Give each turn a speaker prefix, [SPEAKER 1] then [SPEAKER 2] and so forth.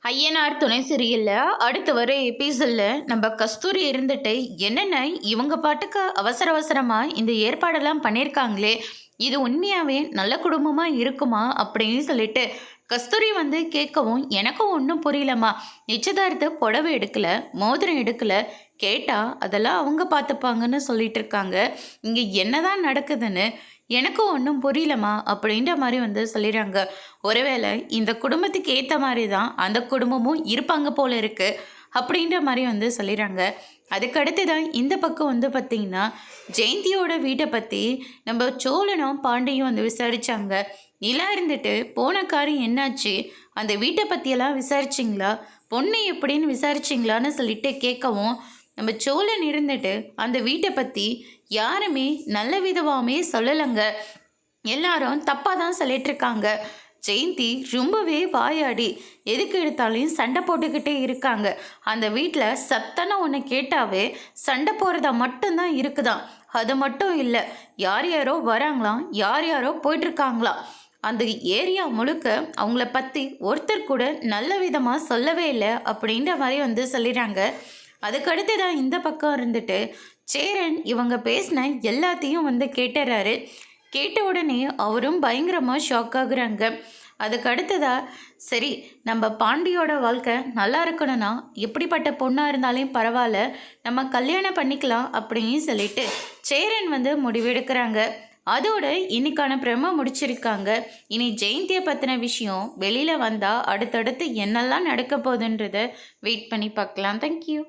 [SPEAKER 1] ஐயனார் துணை சரியில்ல. அடுத்து வர எபிசோட்ல நம்ம கஸ்தூரி இருந்துட்டு என்னென்ன இவங்க பாட்டுக்கு அவசர அவசரமா இந்த ஏற்பாடெல்லாம் பண்ணியிருக்காங்களே, இது உண்மையாவே நல்ல குடும்பமா இருக்குமா அப்படின்னு சொல்லிட்டு கஸ்தூரி வந்து கேட்கவும் எனக்கும் ஒன்றும் புரியலம்மா. நிச்சயதார்த்த புடவை எடுக்கல, மோதிரம் எடுக்கல, கேட்டா அதெல்லாம் அவங்க பார்த்துப்பாங்கன்னு சொல்லிட்டு இருக்காங்க. இங்கே என்னதான் நடக்குதுன்னு எனக்கும் ஒன்றும் புரியலம்மா அப்படின்ற மாதிரி வந்து சொல்லிடுறாங்க. ஒருவேளை இந்த குடும்பத்துக்கு ஏற்ற மாதிரி தான் அந்த குடும்பமும் இருப்பாங்க போல இருக்கு அப்படின்ற மாதிரி வந்து சொல்லிடுறாங்க. அதுக்கடுத்து தான் இந்த பக்கம் வந்து பார்த்திங்கன்னா ஜெயந்தியோட வீட்டை பற்றி நம்ம சோழனும் பாண்டியும் வந்து விசாரித்தாங்க. நிலா இருந்துட்டு போன காரியம் என்னாச்சு, அந்த வீட்டை பற்றியெல்லாம் விசாரிச்சிங்களா, பொண்ணு எப்படின்னு விசாரிச்சிங்களான்னு சொல்லிட்டு கேட்கவும் நம்ம சோழன் இருந்துட்டு அந்த வீட்டை பற்றி யாருமே நல்ல விதமாகவே சொல்லலைங்க, எல்லாரும் தப்பாக தான் சொல்லிட்டு இருக்காங்க. ஜெயந்தி ரொம்பவே வாயாடி எதுக்கு எடுத்தாலையும் சண்டை போட்டுக்கிட்டே இருக்காங்க. அந்த வீட்டில் சத்தனை ஒன்று கேட்டாவே சண்டை போகிறதா மட்டும்தான் இருக்குதாம். அது மட்டும் இல்லை, யார் யாரோ வராங்களாம், யார் யாரோ போயிட்டுருக்காங்களாம். அந்த ஏரியா முழுக்க அவங்கள பற்றி ஒருத்தர் கூட நல்ல விதமாக சொல்லவே இல்லை அப்படின்ற மாதிரி வந்து சொல்லிடுறாங்க. அதுக்கடுத்து தான் இந்த பக்கம் இருந்துட்டு சேரன் இவங்க பேசின எல்லாத்தையும் வந்து கேட்டுறாரு. கேட்ட உடனே அவரும் பயங்கரமாக ஷாக் ஆகுறாங்க. அதுக்கு அடுத்ததா சரி, நம்ம பாண்டியோட வாழ்க்கை நல்லா இருக்கணும்னா எப்படிப்பட்ட பொண்ணாக இருந்தாலும் பரவாயில்ல, நம்ம கல்யாணம் பண்ணிக்கலாம் அப்படின்னு சொல்லிட்டு சேரன் வந்து முடிவெடுக்கிறாங்க. அதோட இன்னைக்கான பிரம முடிச்சிருக்காங்க. இனி ஜெயந்தியை பற்றின விஷயம் வெளியில் வந்தால் அடுத்தடுத்து என்னெல்லாம் நடக்க போகுதுன்றதை வெயிட் பண்ணி பார்க்கலாம். தேங்க்யூ.